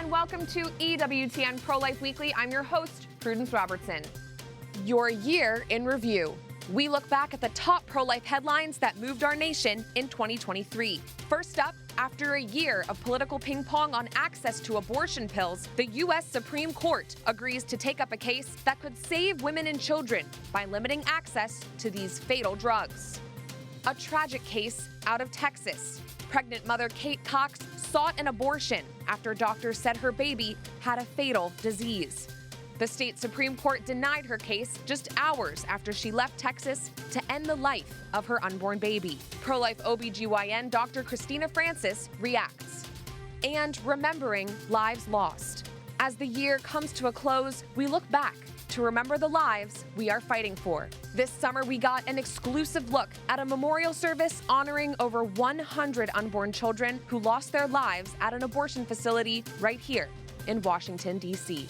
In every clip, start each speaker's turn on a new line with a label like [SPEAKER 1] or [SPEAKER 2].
[SPEAKER 1] and welcome to EWTN Pro-Life Weekly. I'm your host, Prudence Robertson. Your year in review. We look back at the top pro-life headlines that moved our nation in 2023. First up, after a year of political ping pong on access to abortion pills, the U.S. Supreme Court agrees to take up a case that could save women and children by limiting access to these fatal drugs. A tragic case out of Texas. Pregnant mother Kate Cox sought an abortion after doctors said her baby had a fatal disease. The state Supreme Court denied her case just hours after she left Texas to end the life of her unborn baby. Pro-life O.B.G.Y.N. Dr. Christina Francis reacts. And remembering lives lost. As the year comes to a close, we look back to remember the lives we are fighting for. This summer, we got an exclusive look at a memorial service honoring over 100 unborn children who lost their lives at an abortion facility right here in Washington, D.C.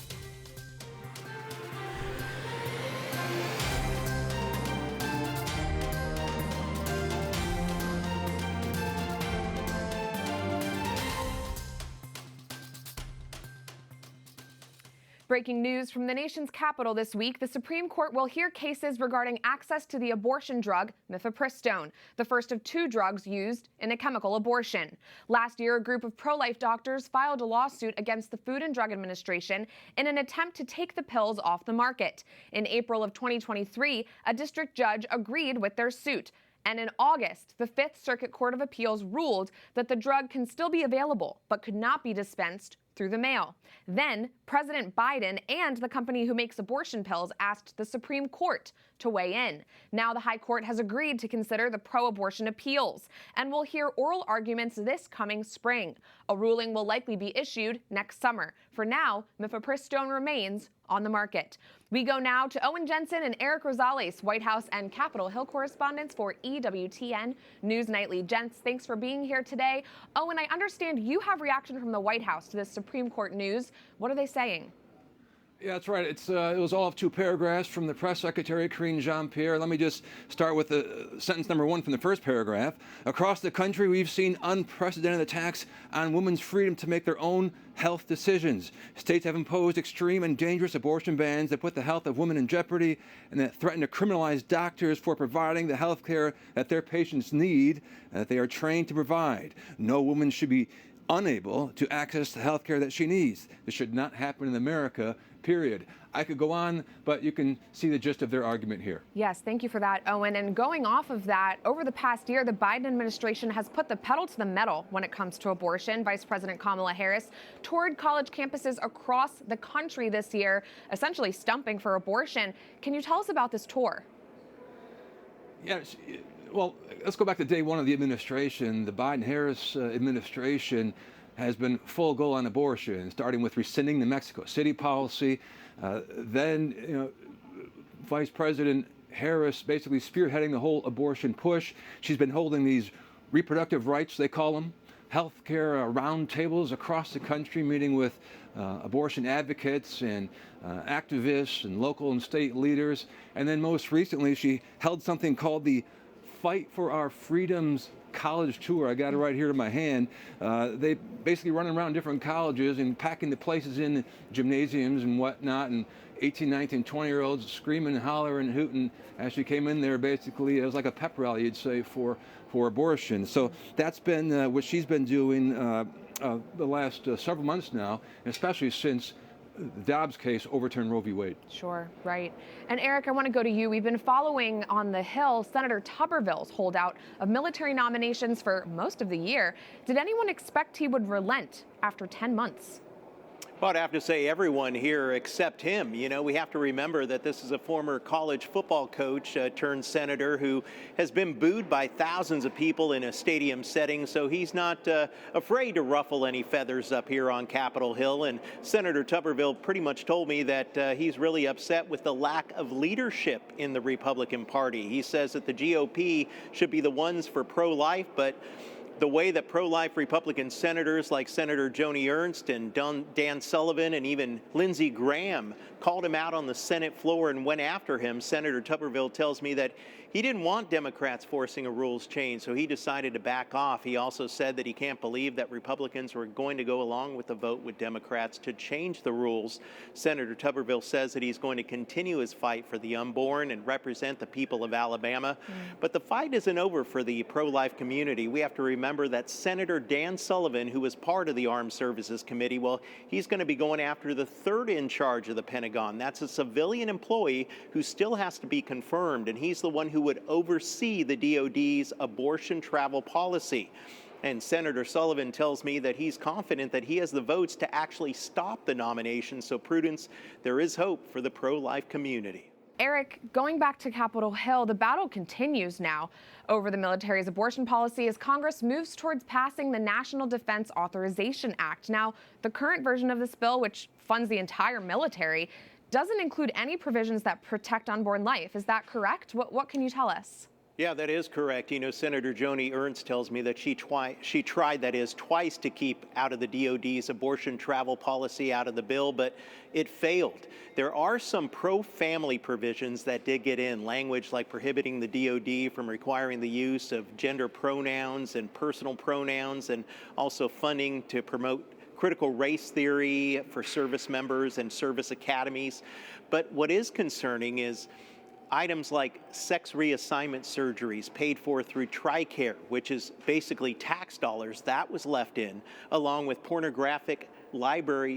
[SPEAKER 1] Breaking news from the nation's capital this week, the Supreme Court will hear cases regarding access to the abortion drug mifepristone, the first of two drugs used in a chemical abortion. Last year, a group of pro-life doctors filed a lawsuit against the Food and Drug Administration in an attempt to take the pills off the market. In April of 2023, a district judge agreed with their suit. And in August, the Fifth Circuit Court of Appeals ruled that the drug can still be available, but could not be dispensed through the mail. Then, President Biden and the company who makes abortion pills asked the Supreme Court to weigh in. Now the High Court has agreed to consider the pro-abortion appeals, and we'll hear oral arguments this coming spring. A ruling will likely be issued next summer. For now, mifepristone remains on the market. We go now to Owen Jensen and Eric Rosales, White House and Capitol Hill correspondents for EWTN News Nightly. Gents, thanks for being here today. Owen, I understand you have reaction from the White House to this Supreme Court news. What are they saying?
[SPEAKER 2] Yeah, that's right. It was all of two paragraphs from the press secretary, Karine Jean-Pierre. Let me just start with sentence number one from the first paragraph. Across the country, we've seen unprecedented attacks on women's freedom to make their own health decisions. States have imposed extreme and dangerous abortion bans that put the health of women in jeopardy and that threaten to criminalize doctors for providing the health care that their patients need and that they are trained to provide. No woman should be unable to access the health care that she needs. This should not happen in America, period. I could go on, but you can see the gist of their argument here.
[SPEAKER 1] Yes, thank you for that, Owen. And going off of that, over the past year, the Biden administration has put the pedal to the metal when it comes to abortion. Vice President Kamala Harris toured college campuses across the country this year, essentially stumping for abortion. Can you tell us about this tour?
[SPEAKER 2] Yes. Well, let's go back to day one of the administration. The Biden-Harris administration has been full go on abortion, starting with rescinding the Mexico City policy. Then, Vice President Harris basically spearheading the whole abortion push. She's been holding these reproductive rights, they call them, healthcare roundtables across the country, meeting with abortion advocates and activists and local and state leaders. And then most recently, she held something called the Fight for Our Freedoms college tour. I got it right here in my hand. They basically run around different colleges and packing the places in gymnasiums and whatnot, and 18, 19, 20-year-olds screaming and hollering and hooting as she came in there. Basically, it was like a pep rally, you'd say, for abortion. So that's been what she's been doing the last several months now, especially since the Dobbs case overturned Roe v. Wade.
[SPEAKER 1] Sure, right. And Eric, I want to go to you. We've been following on the Hill Senator Tuberville's holdout of military nominations for most of the year. Did anyone expect he would relent after 10 months?
[SPEAKER 3] Well, I'd have to say everyone here except him. We have to remember that this is a former college football coach turned senator who has been booed by thousands of people in a stadium setting, so he's not afraid to ruffle any feathers up here on Capitol Hill. And Senator Tuberville pretty much told me that he's really upset with the lack of leadership in the Republican Party. He says that the GOP should be the ones for pro-life, but the way that pro-life Republican senators like Senator Joni Ernst and Dan Sullivan and even Lindsey Graham called him out on the Senate floor and went after him, Senator Tuberville tells me that he didn't want Democrats forcing a rules change, so he decided to back off. He also said that he can't believe that Republicans were going to go along with the vote with Democrats to change the rules. Senator Tuberville says that he's going to continue his fight for the unborn and represent the people of Alabama. But the fight isn't over for the pro-life community. We have to remember that Senator Dan Sullivan, who was part of the Armed Services Committee, well, he's going to be going after the third in charge of the Pentagon. That's a civilian employee who still has to be confirmed, and he's the one who would oversee the DOD's abortion travel policy. And Senator Sullivan tells me that he's confident that he has the votes to actually stop the nomination. So, Prudence, there is hope for the pro-life community.
[SPEAKER 1] Eric, going back to Capitol Hill, the battle continues now over the military's abortion policy as Congress moves towards passing the National Defense Authorization Act. Now, the current version of this bill, which funds the entire military, doesn't include any provisions that protect unborn life. Is that correct? What can you tell us?
[SPEAKER 3] Yeah, that is correct. You know, Senator Joni Ernst tells me that she tried, that is, twice to keep out of the DOD's abortion travel policy out of the bill, but it failed. There are some pro-family provisions that did get in, language like prohibiting the DOD from requiring the use of gender pronouns and personal pronouns, and also funding to promote critical race theory for service members and service academies. But what is concerning is items like sex reassignment surgeries paid for through TRICARE, which is basically tax dollars, that was left in, along with pornographic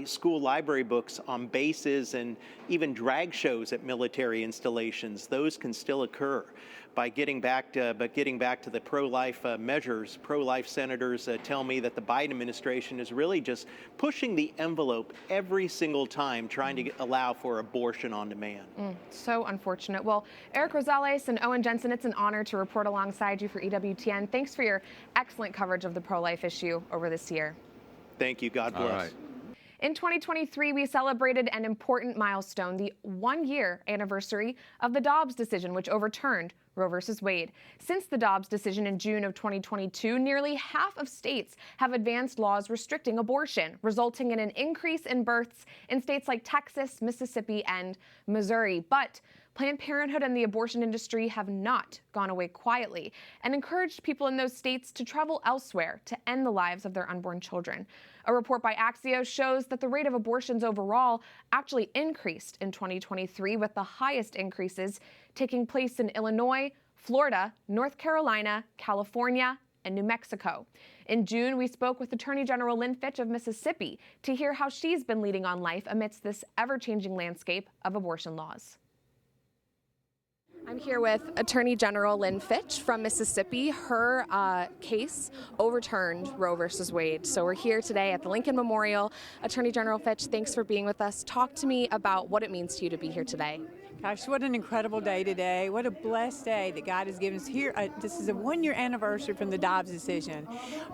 [SPEAKER 3] school library books on bases and even drag shows at military installations. Those can still occur. But getting back to the pro-life measures, pro-life senators tell me that the Biden administration is really just pushing the envelope every single time, trying to allow for abortion on demand.
[SPEAKER 1] So unfortunate. Well, Eric Rosales and Owen Jensen, it's an honor to report alongside you for EWTN. Thanks for your excellent coverage of the pro-life issue over this year.
[SPEAKER 3] Thank you. God bless.
[SPEAKER 2] All right.
[SPEAKER 1] In 2023, we celebrated an important milestone, the one-year anniversary of the Dobbs decision, which overturned Roe v. Wade. Since the Dobbs decision in June of 2022, nearly half of states have advanced laws restricting abortion, resulting in an increase in births in states like Texas, Mississippi, and Missouri. But Planned Parenthood and the abortion industry have not gone away quietly and encouraged people in those states to travel elsewhere to end the lives of their unborn children. A report by Axios shows that the rate of abortions overall actually increased in 2023, with the highest increases taking place in Illinois, Florida, North Carolina, California, and New Mexico. In June, we spoke with Attorney General Lynn Fitch of Mississippi to hear how she's been leading on life amidst this ever-changing landscape of abortion laws. I'm here with Attorney General Lynn Fitch from Mississippi. Her case overturned Roe versus Wade. So we're here today at the Lincoln Memorial. Attorney General Fitch, thanks for being with us. Talk to me about what it means to you to be here today.
[SPEAKER 4] Gosh, what an incredible day today. What a blessed day that God has given us here. This is a one-year anniversary from the Dobbs decision.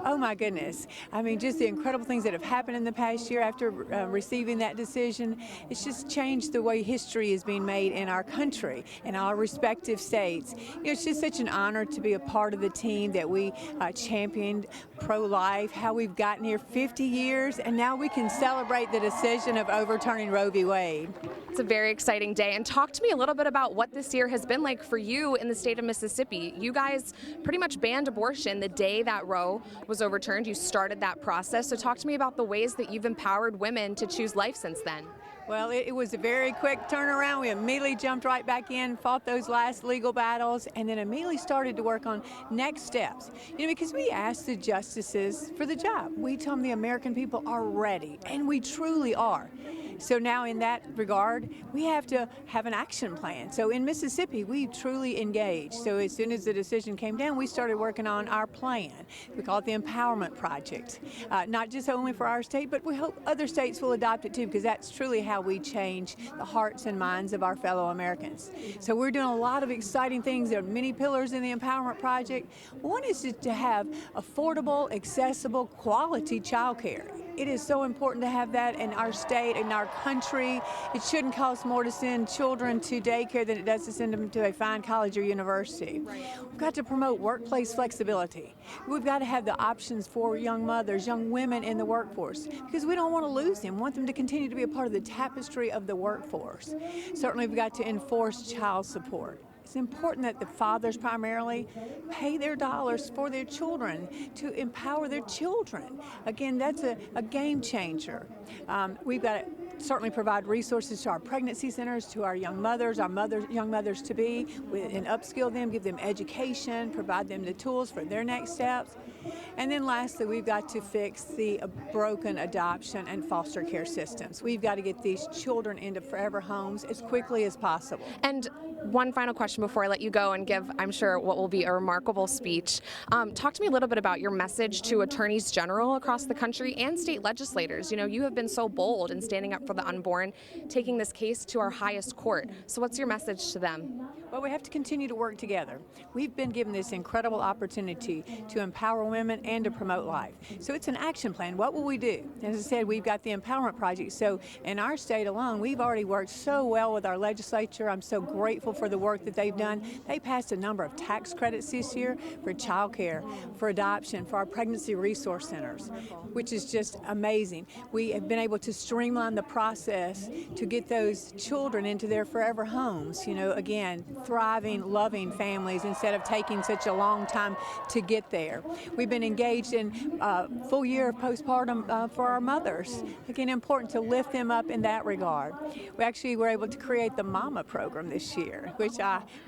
[SPEAKER 4] Oh my goodness. I mean, just the incredible things that have happened in the past year after receiving that decision. It's just changed the way history is being made in our country, in our respective states. You know, it's just such an honor to be a part of the team that we championed pro-life, how we've gotten here 50 years, and now we can celebrate the decision of overturning Roe v. Wade.
[SPEAKER 1] It's a very exciting day. And talk to me a little bit about what this year has been like for you in the state of Mississippi. You guys pretty much banned abortion the day that Roe was overturned. You started that process. So talk to me about the ways that you've empowered women to choose life since then.
[SPEAKER 4] Well, it was a very quick turnaround. We immediately jumped right back in, fought those last legal battles, and then immediately started to work on next steps. You know, because we asked the justices for the job. We told them the American people are ready, and we truly are. So now in that regard, we have to have an action plan. So in Mississippi, we truly engaged. So as soon as the decision came down, we started working on our plan. We call it the Empowerment Project. Not just only for our state, but we hope other states will adopt it too, because that's truly how we change the hearts and minds of our fellow Americans. So we're doing a lot of exciting things. There are many pillars in the Empowerment Project. One is to have affordable, accessible, quality child care. It is so important to have that in our state, in our country. It shouldn't cost more to send children to daycare than it does to send them to a fine college or university. We've got to promote workplace flexibility. We've got to have the options for young mothers, young women in the workforce, because we don't want to lose them. We want them to continue to be a part of the tapestry of the workforce. Certainly, we've got to enforce child support. It's important that the fathers primarily pay their dollars for their children to empower their children. Again, that's a game changer. We've got to certainly provide resources to our pregnancy centers, to our young mothers, young mothers to be, and upskill them, give them education, provide them the tools for their next steps. And then lastly, we've got to fix the broken adoption and foster care systems. We've got to get these children into forever homes as quickly as possible.
[SPEAKER 1] And one final question before I let you go and give, I'm sure, what will be a remarkable speech. Talk to me a little bit about your message to attorneys general across the country and state legislators. You know, you have been so bold in standing up for the unborn, taking this case to our highest court. So what's your message to them?
[SPEAKER 4] Well, we have to continue to work together. We've been given this incredible opportunity to empower women and to promote life. So it's an action plan. What will we do? As I said, we've got the Empowerment Project. So in our state alone, we've already worked so well with our legislature. I'm so grateful for the work that they've done. They passed a number of tax credits this year for child care, for adoption, for our pregnancy resource centers, which is just amazing. We have been able to streamline the process to get those children into their forever homes. You know, again, thriving, loving families instead of taking such a long time to get there. We've been engaged in full year of postpartum for our mothers. Again, important to lift them up in that regard. We actually were able to create the Mama program this year, which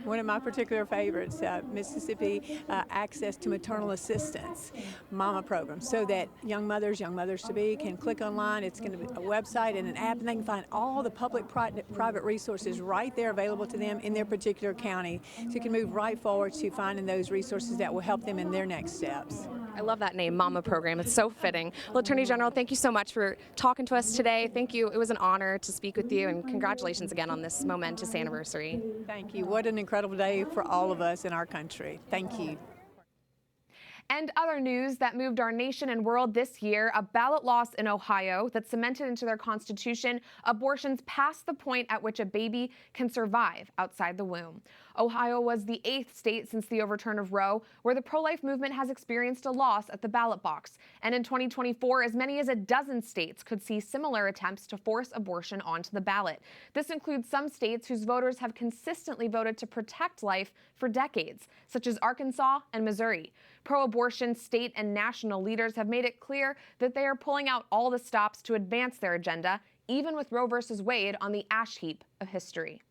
[SPEAKER 4] one of my particular favorites, Mississippi Access to Maternal Assistance Mama program, so that young mothers to be can click online. It's going to be a website and an app, and they can find all the public-private resources right there available to them in their particular county, so you can move right forward to finding those resources that will help them in their next steps.
[SPEAKER 1] I love that name, Mama Program. It's so fitting. Well, Attorney General, thank you so much for talking to us today. Thank you. It was an honor to speak with you, and congratulations again on this momentous anniversary.
[SPEAKER 4] Thank you. What an incredible day for all of us in our country. Thank you.
[SPEAKER 1] And other news that moved our nation and world this year, a ballot loss in Ohio that cemented into their constitution abortions past the point at which a baby can survive outside the womb. Ohio was the 8th state since the overturn of Roe where the pro-life movement has experienced a loss at the ballot box. And in 2024, as many as a dozen states could see similar attempts to force abortion onto the ballot. This includes some states whose voters have consistently voted to protect life for decades, such as Arkansas and Missouri. Pro-abortion state and national leaders have made it clear that they are pulling out all the stops to advance their agenda, even with Roe v. Wade on the ash heap of history.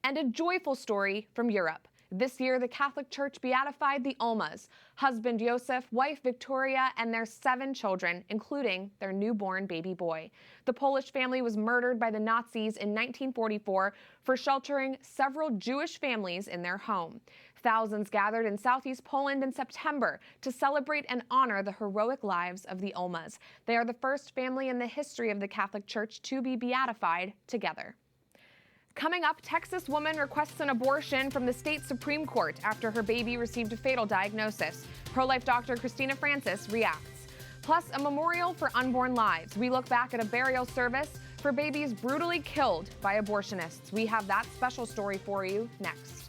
[SPEAKER 1] And a joyful story from Europe. This year, the Catholic Church beatified the O.B.G.Y.N, husband Joseph, wife Victoria, and their 7 children, including their newborn baby boy. The Polish family was murdered by the Nazis in 1944 for sheltering several Jewish families in their home. Thousands gathered in southeast Poland in September to celebrate and honor the heroic lives of the O.B.G.Y.Ns. They are the first family in the history of the Catholic Church to be beatified together. Coming up, Texas woman requests an abortion from the state Supreme Court after her baby received a fatal diagnosis. Pro-life doctor Christina Francis reacts. Plus, a memorial for unborn lives. We look back at a burial service for babies brutally killed by abortionists. We have that special story for you next.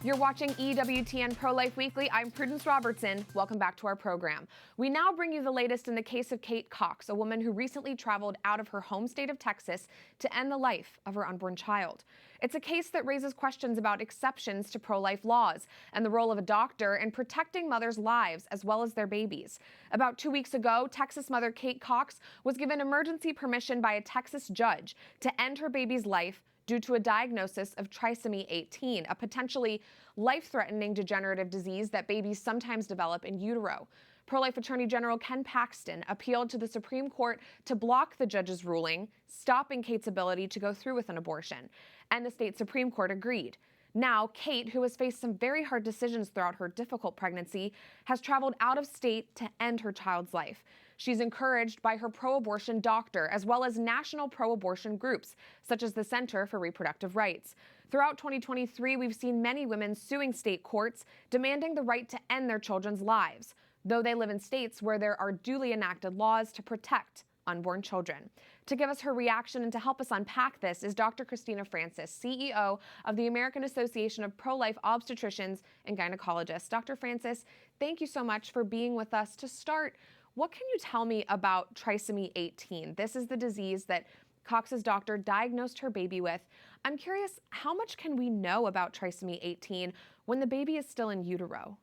[SPEAKER 1] You're watching EWTN Pro-Life Weekly. I'm Prudence Robertson. Welcome back to our program. We now bring you the latest in the case of Kate Cox, a woman who recently traveled out of her home state of Texas to end the life of her unborn child. It's a case that raises questions about exceptions to pro-life laws and the role of a doctor in protecting mothers' lives as well as their babies. About 2 weeks ago, Texas mother Kate Cox was given emergency permission by a Texas judge to end her baby's life due to a diagnosis of trisomy 18, a potentially life-threatening degenerative disease that babies sometimes develop in utero. Pro-life Attorney General Ken Paxton appealed to the Supreme Court to block the judge's ruling, stopping Kate's ability to go through with an abortion. And the state Supreme Court agreed. Now, Kate, who has faced some very hard decisions throughout her difficult pregnancy, has traveled out of state to end her child's life. She's encouraged by her pro-abortion doctor, as well as national pro-abortion groups, such as the Center for Reproductive Rights. Throughout 2023, we've seen many women suing state courts, demanding the right to end their children's lives, though they live in states where there are duly enacted laws to protect unborn children. To give us her reaction and to help us unpack this is Dr. Christina Francis, CEO of the American Association of Pro-Life Obstetricians and Gynecologists. Dr. Francis, Thank you so much for being with us. To start, what can you tell me about trisomy 18? This is the disease that Cox's doctor diagnosed her baby with. I'm curious, how much can we know about trisomy 18 when the baby is still in utero?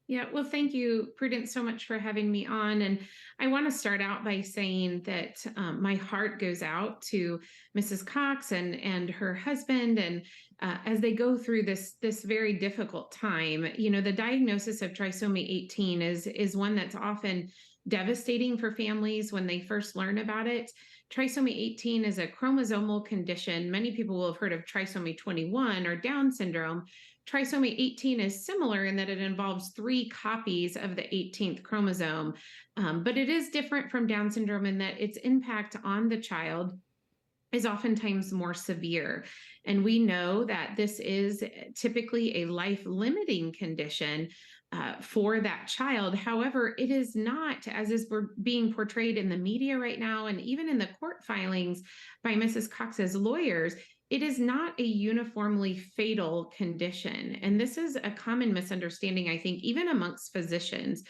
[SPEAKER 5] Yeah, well, thank you, Prudence, so much for having me on. And I want to start out by saying that my heart goes out to Mrs. Cox and her husband, and as they go through this very difficult time. The diagnosis of trisomy 18 is one that's often devastating for families when they first learn about it. Trisomy 18 is a chromosomal condition. Many people will have heard of trisomy 21 or Down syndrome. Trisomy 18 is similar in that it involves 3 copies of the 18th chromosome, but it is different from Down syndrome in that its impact on the child is oftentimes more severe. And we know that this is typically a life-limiting condition for that child. However, it is not, as is being portrayed in the media right now, and even in the court filings by Mrs. Cox's lawyers, it is not a uniformly fatal condition. And this is a common misunderstanding, I think, even amongst physicians.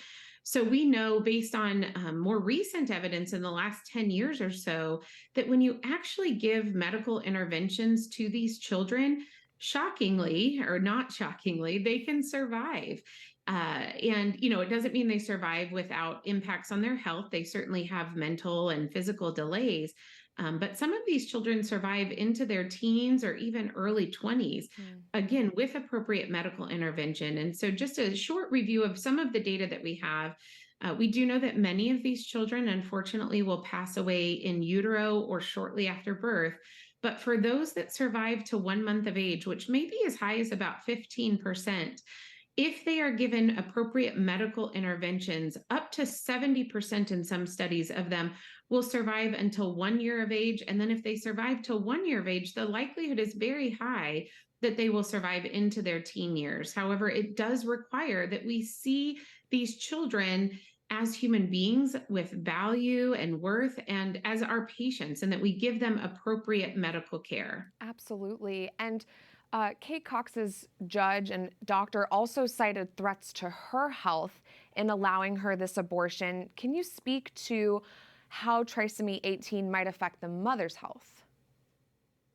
[SPEAKER 5] So we know based on more recent evidence in the last 10 years or so that when you actually give medical interventions to these children, shockingly or not shockingly, they can survive. And it doesn't mean they survive without impacts on their health. They certainly have mental and physical delays. But some of these children survive into their teens or even early 20s, again, with appropriate medical intervention. And so just a short review of some of the data that we have. We do know that many of these children, unfortunately, will pass away in utero or shortly after birth. But for those that survive to 1 month of age, which may be as high as about 15%, if they are given appropriate medical interventions, up to 70% in some studies of them will survive until 1 year of age. And then if they survive till 1 year of age, the likelihood is very high that they will survive into their teen years. However, it does require that we see these children as human beings with value and worth and as our patients, and that we give them appropriate medical care.
[SPEAKER 1] Absolutely. And Kate Cox's judge and doctor also cited threats to her health in allowing her this abortion. Can you speak to how trisomy 18 might affect the mother's health?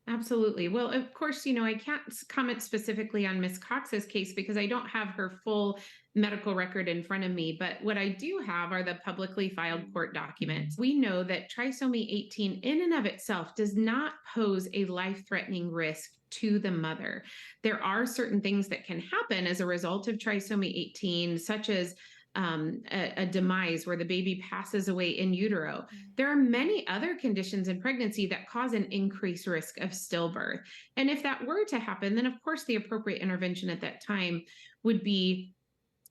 [SPEAKER 5] Absolutely. Well, of course, I can't comment specifically on Miss Cox's case because I don't have her full medical record in front of me. But what I do have are the publicly filed court documents. We know that trisomy 18 in and of itself does not pose a life-threatening risk to the mother. There are certain things that can happen as a result of trisomy 18, such as a demise where the baby passes away in utero. There are many other conditions in pregnancy that cause an increased risk of stillbirth. And if that were to happen, then of course the appropriate intervention at that time would be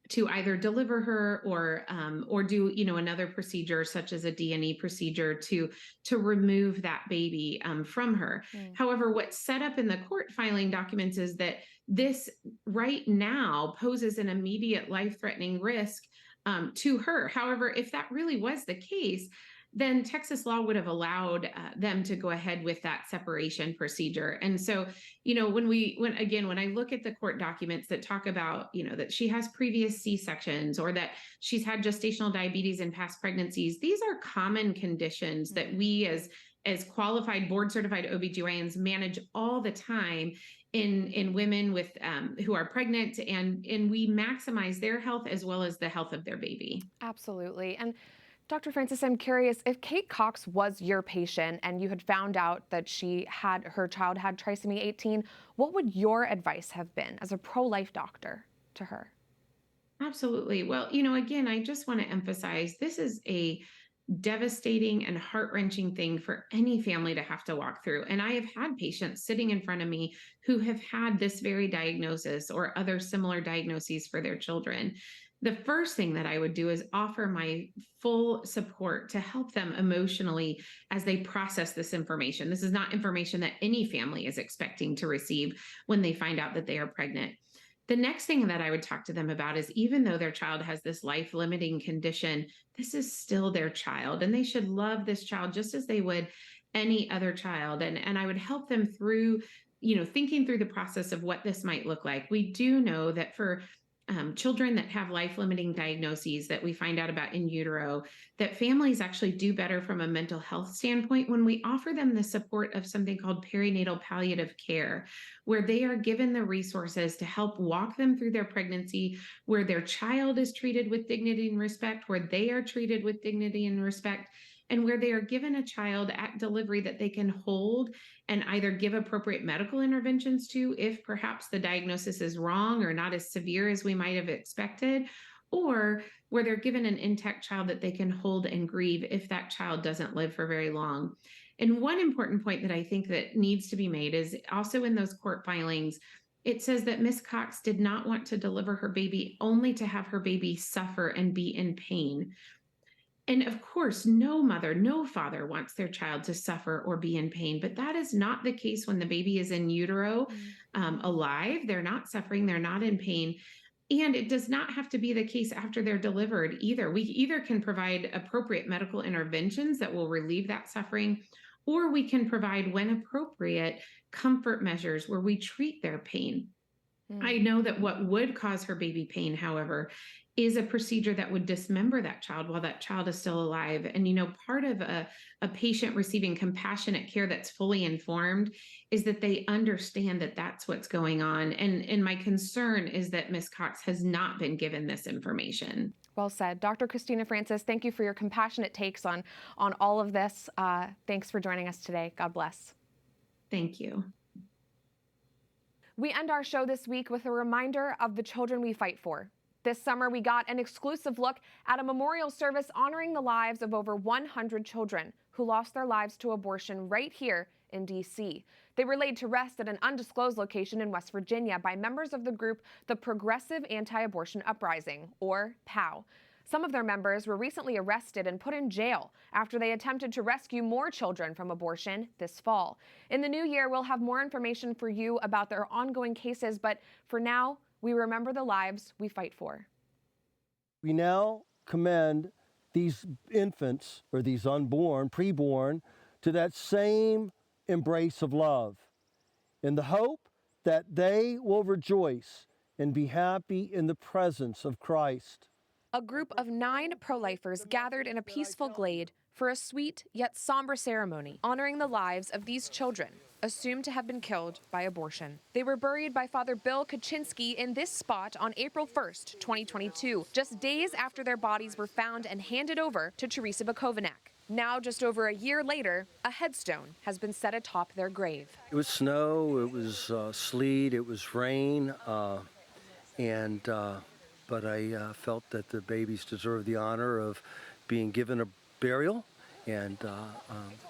[SPEAKER 5] to either deliver her or do another procedure such as a D&E procedure to remove that baby from her. However, what's set up in the court filing documents is that this right now poses an immediate life-threatening risk to her. However, if that really was the case, then Texas law would have allowed them to go ahead with that separation procedure. And so, when I look at the court documents that talk about, that she has previous C-sections or that she's had gestational diabetes in past pregnancies, these are common conditions that we as qualified board certified OB/GYNs manage all the time in women with who are pregnant, and we maximize their health as well as the health of their baby.
[SPEAKER 1] Absolutely. And Dr. Francis, I'm curious, if Kate Cox was your patient and you had found out that her child had trisomy 18, what would your advice have been as a pro-life doctor to her?
[SPEAKER 5] Absolutely. Well, again, I just want to emphasize this is a devastating and heart-wrenching thing for any family to have to walk through. And I have had patients sitting in front of me who have had this very diagnosis or other similar diagnoses for their children. The first thing that I would do is offer my full support to help them emotionally as they process this information. This is not information that any family is expecting to receive when they find out that they are pregnant. The next thing that I would talk to them about is, even though their child has this life-limiting condition, this is still their child, and they should love this child just as they would any other child. And I would help them through, thinking through the process of what this might look like. We do know that for children that have life-limiting diagnoses that we find out about in utero, that families actually do better from a mental health standpoint when we offer them the support of something called perinatal palliative care, where they are given the resources to help walk them through their pregnancy, where their child is treated with dignity and respect, where they are treated with dignity and respect, and where they are given a child at delivery that they can hold and either give appropriate medical interventions to if perhaps the diagnosis is wrong or not as severe as we might have expected, or where they're given an intact child that they can hold and grieve if that child doesn't live for very long. And one important point that I think that needs to be made is also in those court filings, it says that Miss Cox did not want to deliver her baby only to have her baby suffer and be in pain. And of course, no mother, no father wants their child to suffer or be in pain, but that is not the case when the baby is in utero, alive. They're not suffering, they're not in pain. And it does not have to be the case after they're delivered either. We either can provide appropriate medical interventions that will relieve that suffering, or we can provide, when appropriate, comfort measures where we treat their pain. I know that what would cause her baby pain, however, is a procedure that would dismember that child while that child is still alive. And, part of a patient receiving compassionate care that's fully informed is that they understand that that's what's going on. And my concern is that Ms. Cox has not been given this information.
[SPEAKER 1] Well said. Dr. Christina Francis, thank you for your compassionate takes on all of this. Thanks for joining us today. God bless.
[SPEAKER 5] Thank you.
[SPEAKER 1] We end our show this week with a reminder of the children we fight for. This summer, we got an exclusive look at a memorial service honoring the lives of over 100 children who lost their lives to abortion right here in D.C. They were laid to rest at an undisclosed location in West Virginia by members of the group the Progressive Anti-Abortion Uprising, or POW. Some of their members were recently arrested and put in jail after they attempted to rescue more children from abortion this fall. In the new year, we'll have more information for you about their ongoing cases, but for now, we remember the lives we fight for.
[SPEAKER 6] We now commend these infants, or these unborn, preborn, to that same embrace of love, in the hope that they will rejoice and be happy in the presence of Christ.
[SPEAKER 1] A group of 9 pro-lifers gathered in a peaceful glade for a sweet yet somber ceremony honoring the lives of these children, assumed to have been killed by abortion. They were buried by Father Bill Kaczynski in this spot on April 1st, 2022, just days after their bodies were found and handed over to Teresa Bukovac. Now, just over a year later, a headstone has been set atop their grave.
[SPEAKER 6] It was snow, it was sleet, it was rain, but I felt that the babies deserve the honor of being given a burial, and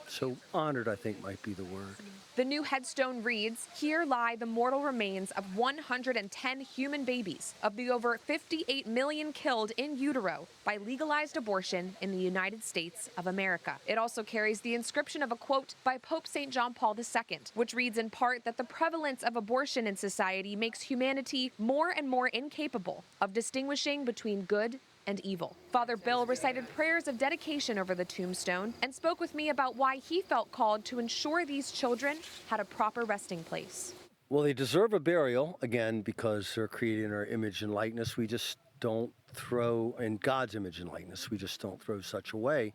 [SPEAKER 6] so honored, I think, might be the word.
[SPEAKER 1] The new headstone reads, "Here lie the mortal remains of 110 human babies of the over 58 million killed in utero by legalized abortion in the United States of America." It also carries the inscription of a quote by Pope St. John Paul II, which reads in part that the prevalence of abortion in society makes humanity more and more incapable of distinguishing between good and evil. Father Bill recited prayers of dedication over the tombstone and spoke with me about why he felt called to ensure these children had a proper resting place.
[SPEAKER 6] Well, they deserve a burial, again, because they're created in our image and likeness. We just don't throw, in God's image and likeness, we just don't throw such away.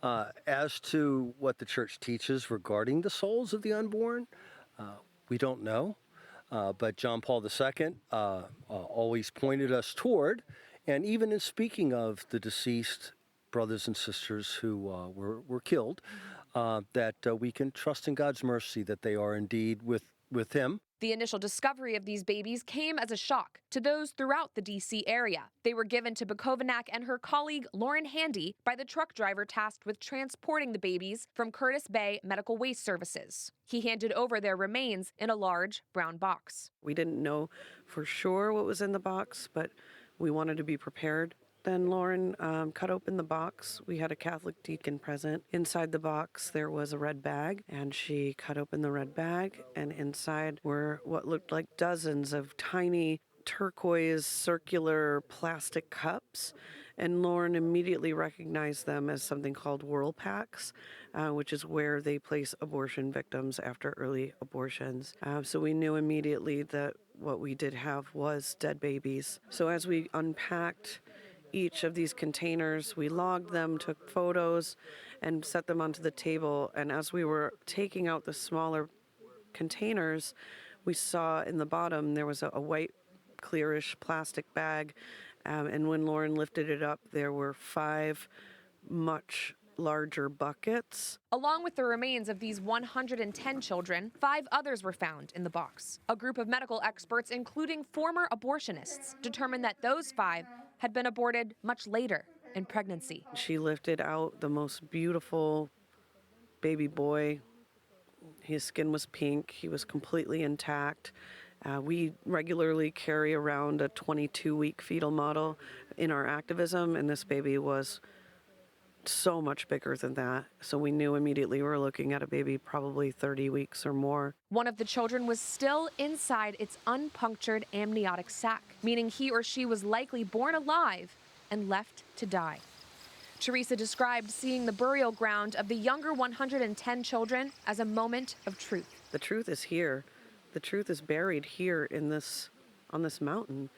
[SPEAKER 6] As to what the church teaches regarding the souls of the unborn, we don't know. But John Paul II always pointed us toward, and even in speaking of the deceased brothers and sisters who were killed, that we can trust in God's mercy that they are indeed with him.
[SPEAKER 1] The initial discovery of these babies came as a shock to those throughout the D.C. area. They were given to Bukovac and her colleague Lauren Handy by the truck driver tasked with transporting the babies from Curtis Bay Medical Waste Services. He handed over their remains in a large brown box.
[SPEAKER 7] We didn't know for sure what was in the box, but we wanted to be prepared. Then Lauren cut open the box. We had a Catholic deacon present. Inside the box, there was a red bag, and she cut open the red bag, and inside were what looked like dozens of tiny turquoise circular plastic cups. And Lauren immediately recognized them as something called whirl packs, which is where they place abortion victims after early abortions. So we knew immediately that what we did have was dead babies. So as we unpacked each of these containers, we logged them, took photos, and set them onto the table. And as we were taking out the smaller containers, we saw in the bottom there was a white, clearish plastic bag. And when Lauren lifted it up, there were 5 much larger buckets.
[SPEAKER 1] Along with the remains of these 110 children, 5 others were found in the box. A group of medical experts, including former abortionists, determined that those 5 had been aborted much later in pregnancy.
[SPEAKER 7] She lifted out the most beautiful baby boy. His skin was pink. He was completely intact. We regularly carry around a 22-week fetal model in our activism, and this baby was so much bigger than that. So we knew immediately we were looking at a baby probably 30 weeks or more.
[SPEAKER 1] One of the children was still inside its unpunctured amniotic sac, meaning he or she was likely born alive and left to die. Teresa described seeing the burial ground of the younger 110 children as a moment of truth.
[SPEAKER 7] The truth is here. The truth is buried here on this mountain.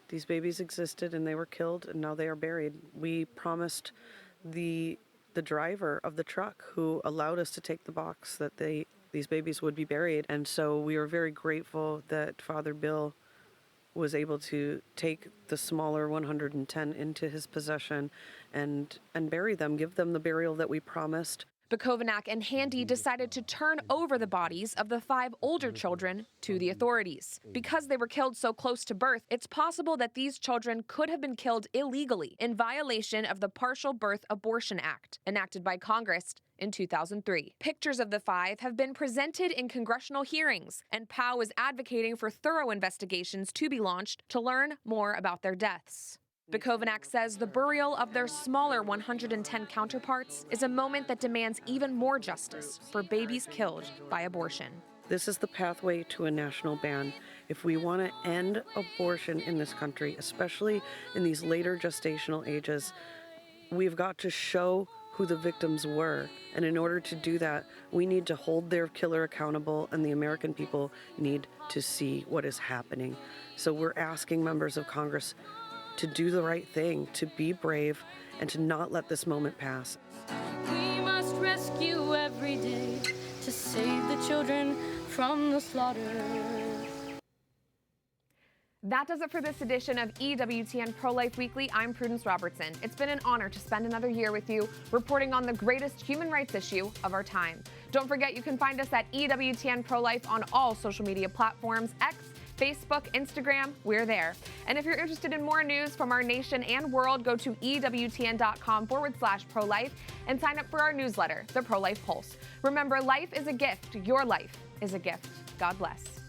[SPEAKER 7] These babies existed and they were killed, and now they are buried. We promised the driver of the truck who allowed us to take the box that these babies would be buried. And so we are very grateful that Father Bill was able to take the smaller 110 into his possession and bury them, give them the burial that we promised.
[SPEAKER 1] Bukovinak and Handy decided to turn over the bodies of the 5 older children to the authorities. Because they were killed so close to birth, it's possible that these children could have been killed illegally in violation of the Partial Birth Abortion Act, enacted by Congress in 2003. Pictures of the 5 have been presented in congressional hearings, and POW is advocating for thorough investigations to be launched to learn more about their deaths. Bukovinak says the burial of their smaller 110 counterparts is a moment that demands even more justice for babies killed by abortion.
[SPEAKER 7] This is the pathway to a national ban. If we want to end abortion in this country, especially in these later gestational ages, we've got to show who the victims were. And in order to do that, we need to hold their killer accountable, and the American people need to see what is happening. So we're asking members of Congress to do the right thing, to be brave, and to not let this moment pass.
[SPEAKER 8] We must rescue every day to save the children from the slaughter.
[SPEAKER 1] That does it for this edition of EWTN Pro-Life Weekly. I'm Prudence Robertson. It's been an honor to spend another year with you, reporting on the greatest human rights issue of our time. Don't forget, you can find us at EWTN Pro-Life on all social media platforms, X, Facebook, Instagram, we're there. And if you're interested in more news from our nation and world, go to EWTN.com/pro-life and sign up for our newsletter, The Pro-Life Pulse. Remember, life is a gift. Your life is a gift. God bless.